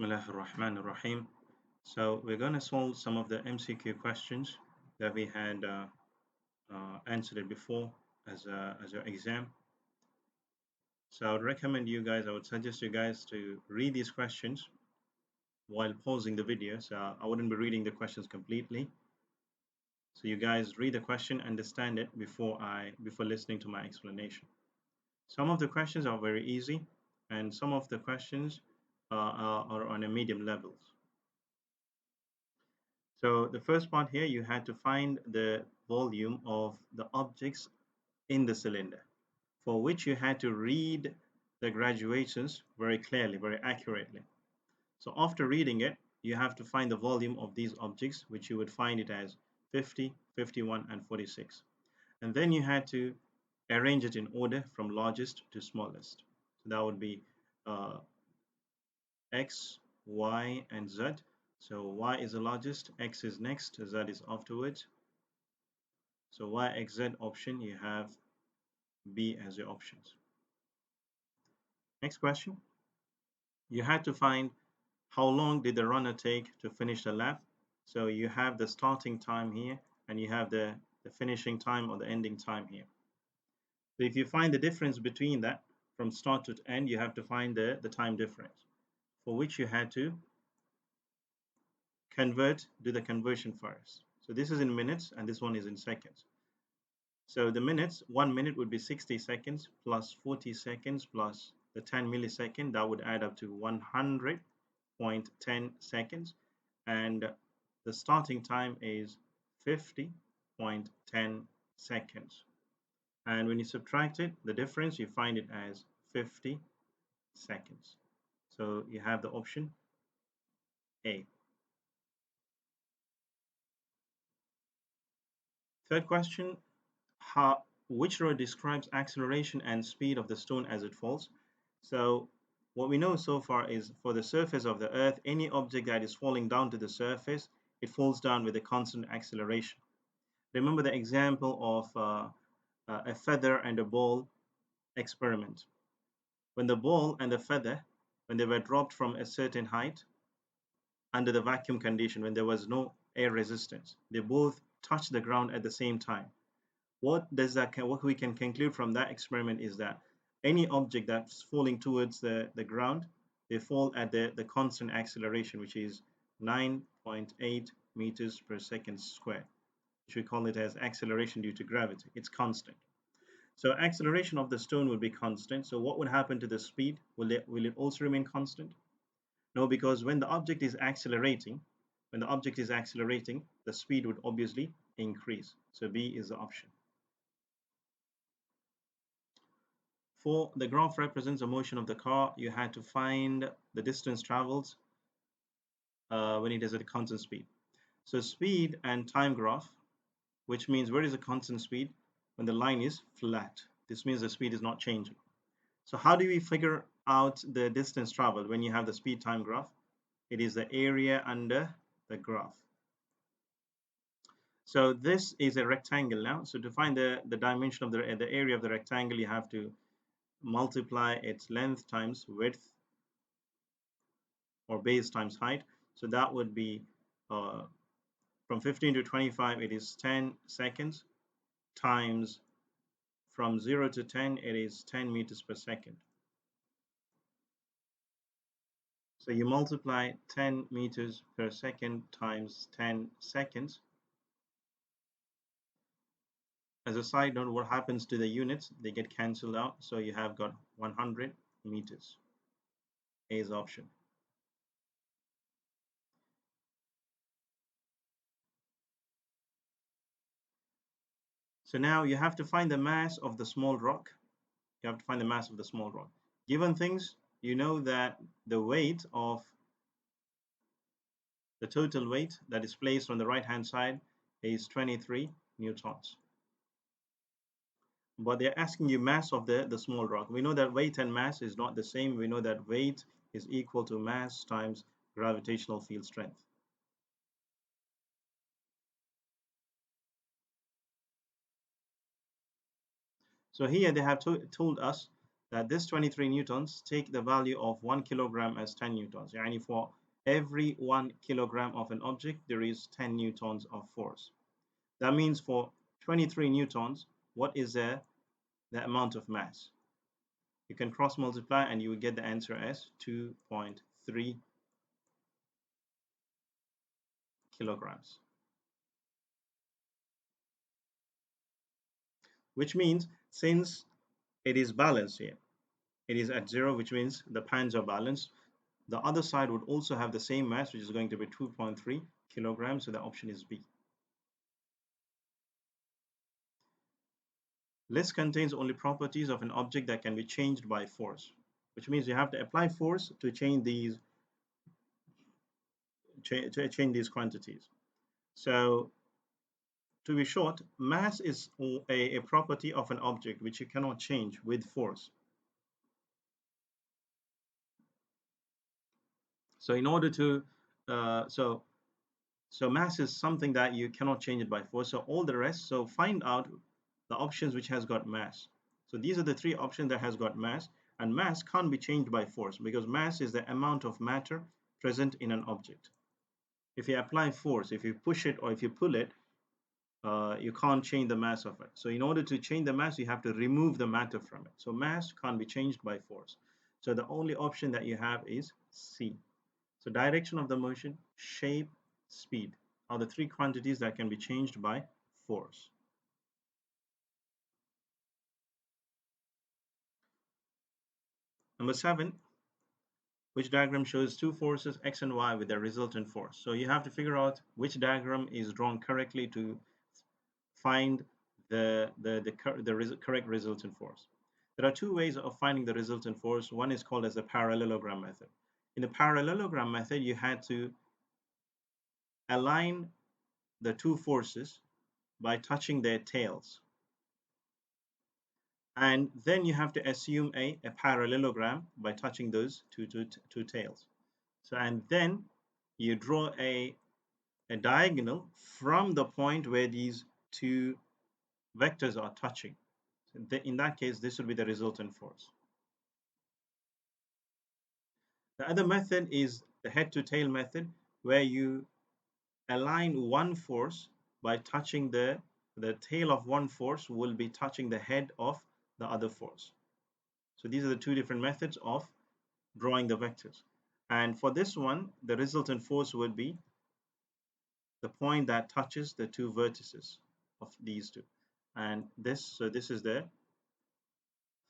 Bismillah ar-Rahman ar-Rahim. So we're going to solve some of the MCQ questions that we had answered it before as your exam. So I would recommend you guys, I would suggest you guys to read these questions while pausing the video. So I wouldn't be reading the questions completely. So you guys read the question, understand it before listening to my explanation. Some of the questions are very easy, and some of the questions are on a medium level. So the first part here, you had to find the volume of the objects in the cylinder, for which you had to read the graduations very clearly, very accurately. So after reading it, you have to find the volume of these objects, which you would find it as 50, 51, and 46. And then you had to arrange it in order from largest to smallest. So that would be uh, X, Y, and Z. So Y is the largest, X is next, Z is afterwards. So Y, X, Z option, you have B as your options. Next question. You had to find how long did the runner take to finish the lap. So you have the starting time here and you have the finishing time or the ending time here. So if you find the difference between that from start to end, you have to find the time difference, for which you had to do the conversion first. So this is in minutes and this one is in seconds. So the minutes, 1 minute would be 60 seconds plus 40 seconds plus the 10 millisecond. That would add up to 100.10 seconds. And the starting time is 50.10 seconds. And when you subtract it, the difference, you find it as 50 seconds. So you have the option A. Third question, which row describes acceleration and speed of the stone as it falls? So what we know so far is for the surface of the earth, any object that is falling down to the surface, it falls down with a constant acceleration. Remember the example of a feather and a ball experiment. When the ball and the feather, when they were dropped from a certain height under the vacuum condition, when there was no air resistance, they both touched the ground at the same time. What we can conclude from that experiment is that any object that's falling towards the ground, they fall at the constant acceleration, which is 9.8 meters per second squared, which we call it as acceleration due to gravity. It's constant. So acceleration of the stone will be constant. So what would happen to the speed? Will it also remain constant? No, because when the object is accelerating, the speed would obviously increase. So B is the option. For the graph represents the motion of the car, you had to find the distance traveled when it is at a constant speed. So speed and time graph, which means where is the constant speed? When the line is flat. This means the speed is not changing. So how do we figure out the distance traveled when you have the speed time graph? It is the area under the graph. So this is a rectangle now. So to find the dimension of the area of the rectangle, you have to multiply its length times width, or base times height. So that would be from 15 to 25, it is 10 seconds, times from 0 to 10, it is 10 meters per second. So you multiply 10 meters per second times 10 seconds. As a side note, what happens to the units? They get cancelled out. So you have got 100 meters. A is option. So now you have to find the mass of the small rock. You have to find the mass of the small rock. Given things, you know that the weight of the total weight that is placed on the right hand side is 23 newtons. But they're asking you mass of the small rock. We know that weight and mass is not the same. We know that weight is equal to mass times gravitational field strength. So here they have told us that this 23 newtons take the value of 1 kilogram as 10 newtons. Yani for every 1 kilogram of an object, there is 10 newtons of force. That means for 23 newtons, what is the amount of mass? You can cross multiply and you will get the answer as 2.3 kilograms. Which means since it is balanced here, it is at 0, which means the pans are balanced. The other side would also have the same mass, which is going to be 2.3 kilograms. So the option is B. List contains only properties of an object that can be changed by force, which means you have to apply force to change these quantities. So to be short, mass is a property of an object which you cannot change with force. So in order to so mass is something that you cannot change it by force. So all the rest, so find out the options which has got mass. So these are the three options that has got mass, and mass can't be changed by force because mass is the amount of matter present in an object. If you apply force, if you push it or if you pull it, you can't change the mass of it. So in order to change the mass, you have to remove the matter from it. So mass can't be changed by force. So the only option that you have is C. So direction of the motion, shape, speed are the three quantities that can be changed by force. Number 7, which diagram shows two forces X and Y with their resultant force? So you have to figure out which diagram is drawn correctly to find the correct resultant force. There are two ways of finding the resultant force. One is called as the parallelogram method. In the parallelogram method, you had to align the two forces by touching their tails. And then you have to assume a parallelogram by touching those two tails. So, and then you draw a diagonal from the point where these two vectors are touching. So in that case, this would be the resultant force. The other method is the head to tail method, where you align one force by touching the tail of one force will be touching the head of the other force. So these are the two different methods of drawing the vectors. And for this one, the resultant force would be the point that touches the two vertices of these two. And this is the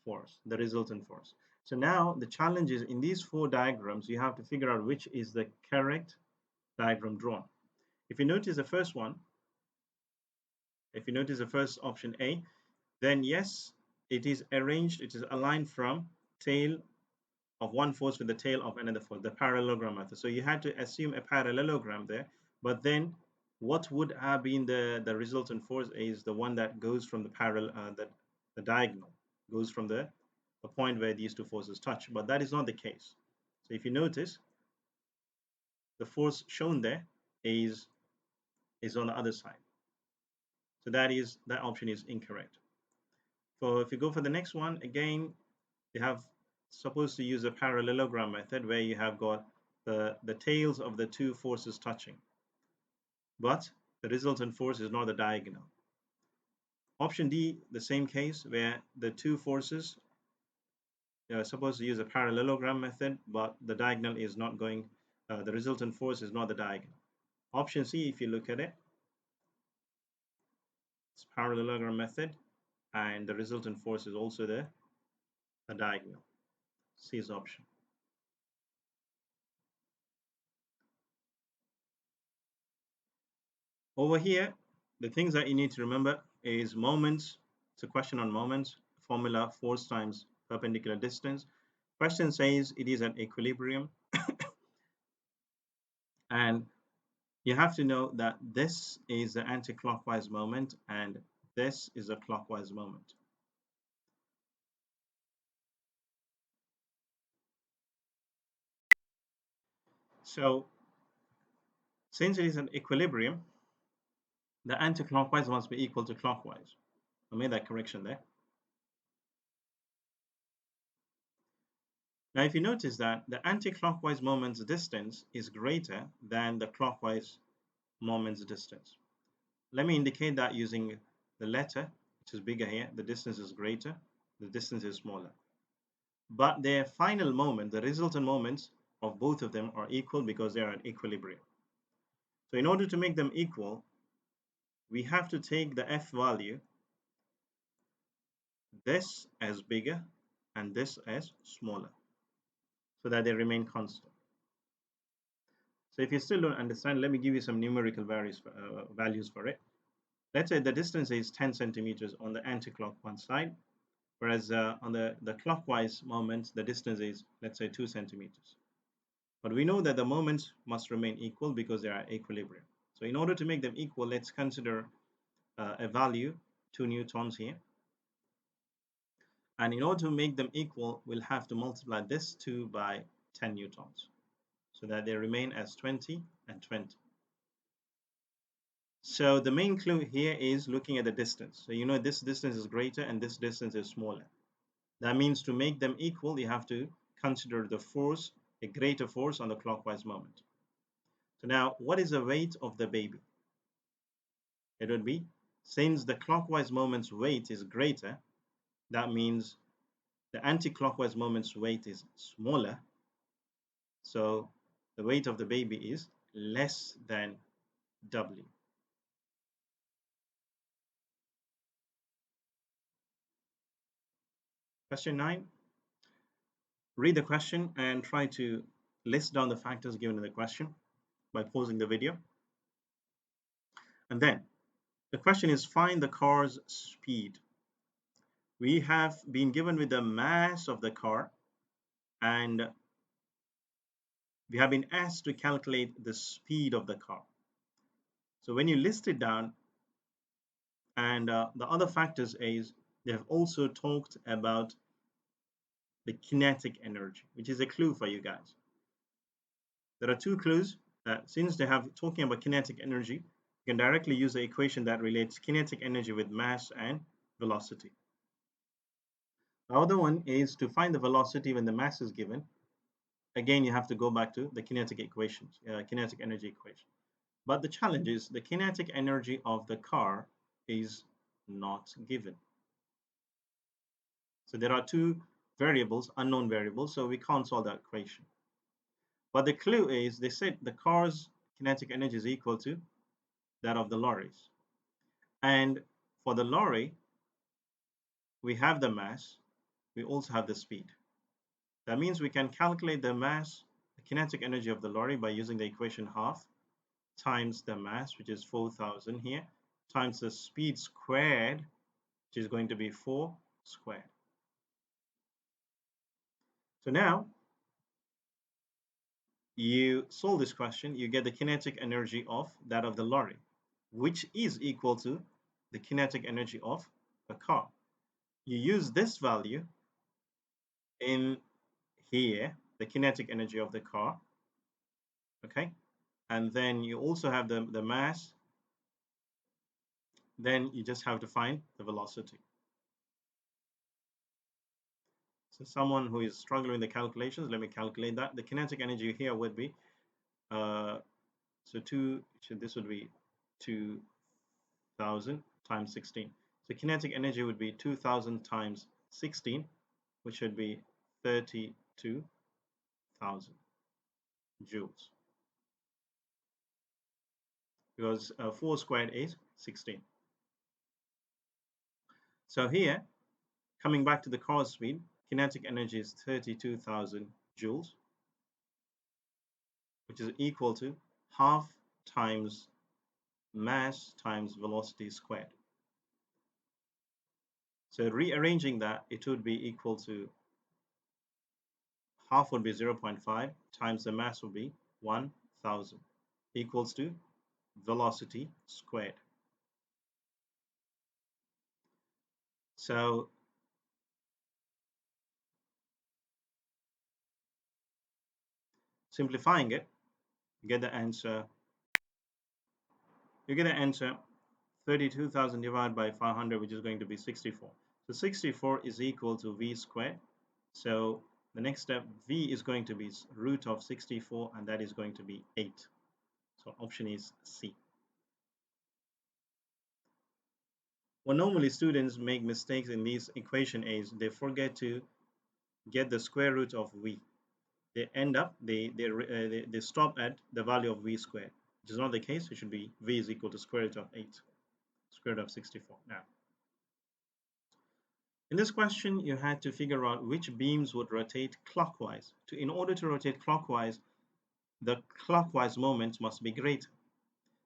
force, the resultant force. So now the challenge is in these four diagrams, you have to figure out which is the correct diagram drawn. If you notice the first one, if you notice the first option A, then yes, it is arranged, it is aligned from tail of one force with the tail of another force, the parallelogram method. So you had to assume a parallelogram there, but then what would have been the resultant force is the one that goes from the diagonal, goes from the point where these two forces touch, but that is not the case. So if you notice, the force shown there is on the other side. So that option is incorrect. So if you go for the next one, again, you have supposed to use a parallelogram method where you have got the tails of the two forces touching, but the resultant force is not the diagonal. Option D, the same case where the two forces are supposed to use a parallelogram method, but the diagonal is not going, the resultant force is not the diagonal. Option C, if you look at it, it's parallelogram method, and the resultant force is also the diagonal. C is option. Over here, the things that you need to remember is moments. It's a question on moments. Formula: force times perpendicular distance. Question says it is an equilibrium. And you have to know that this is the anti-clockwise moment and this is a clockwise moment. So since it is an equilibrium, the anti-clockwise must be equal to clockwise. I made that correction there. Now, if you notice that the anti-clockwise moment's distance is greater than the clockwise moment's distance. Let me indicate that using the letter, which is bigger here. The distance is greater, the distance is smaller. But their final moment, the resultant moments of both of them are equal because they are at equilibrium. So in order to make them equal, we have to take the F value, this as bigger and this as smaller, so that they remain constant. So if you still don't understand, let me give you some numerical values for it. Let's say the distance is 10 centimeters on the anti-clockwise side, whereas on the clockwise moment, the distance is, let's say, 2 centimeters. But we know that the moments must remain equal because they are equilibrium. So in order to make them equal, let's consider a value, 2 newtons here. And in order to make them equal, we'll have to multiply this 2 by 10 newtons so that they remain as 20 and 20. So the main clue here is looking at the distance. So you know this distance is greater and this distance is smaller. That means to make them equal, you have to consider the force, a greater force on the clockwise moment. So now, what is the weight of the baby? It would be, since the clockwise moment's weight is greater, that means the anti-clockwise moment's weight is smaller. So the weight of the baby is less than W. Question 9. Read the question and try to list down the factors given in the question by pausing the video. And then the question is, find the car's speed. We have been given with the mass of the car and we have been asked to calculate the speed of the car. So when you list it down, and the other factors is they have also talked about the kinetic energy, which is a clue for you guys. There are two clues that since they have talking about kinetic energy, you can directly use the equation that relates kinetic energy with mass and velocity. The other one is to find the velocity when the mass is given. Again, you have to go back to the kinetic equations, kinetic energy equation. But the challenge is the kinetic energy of the car is not given. So there are two variables, unknown variables, so we can't solve that equation. But the clue is they said the car's kinetic energy is equal to that of the lorries. And for the lorry, we have the mass, we also have the speed. That means we can calculate the mass, the kinetic energy of the lorry by using the equation half times the mass, which is 4,000 here, times the speed squared, which is going to be 4 squared. So now you solve this question, you get the kinetic energy of that of the lorry, which is equal to the kinetic energy of the car. You use this value in here, the kinetic energy of the car, okay? And then you also have the mass, then you just have to find the velocity. So someone who is struggling with the calculations, let me calculate that. The kinetic energy here would be, this would be 2,000 times 16. So kinetic energy would be 2,000 times 16, which should be 32,000 joules. Because 4 squared is 16. So here, coming back to the car's speed, kinetic energy is 32,000 joules, which is equal to half times mass times velocity squared. So rearranging that, it would be equal to half would be 0.5 times the mass would be 1,000 equals to velocity squared. So simplifying it, you get the answer. 32,000 divided by 500, which is going to be 64. So 64 is equal to v squared. So The next step, V is going to be root of 64, and that is going to be 8. So option is C. What normally students make mistakes in this equation is they forget to get the square root of V. They end up, they stop at the value of V squared, which is not the case. It should be V is equal to square root of 8, square root of 64. Now, in this question, you had to figure out which beams would rotate clockwise. In order to rotate clockwise, the clockwise moment must be greater.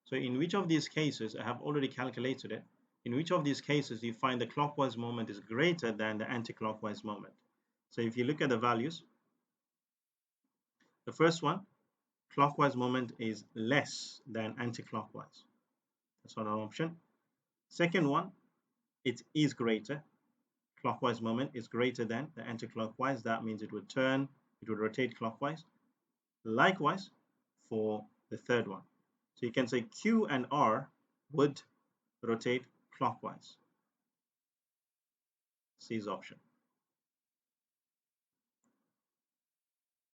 So in which of these cases, I have already calculated it, in which of these cases you find the clockwise moment is greater than the anti-clockwise moment. So if you look at the values, the first one, clockwise moment is less than anti-clockwise. That's not an option. Second one, it is greater. Clockwise moment is greater than the anti-clockwise. That means it would rotate clockwise. Likewise for the third one. So you can say Q and R would rotate clockwise. C is option.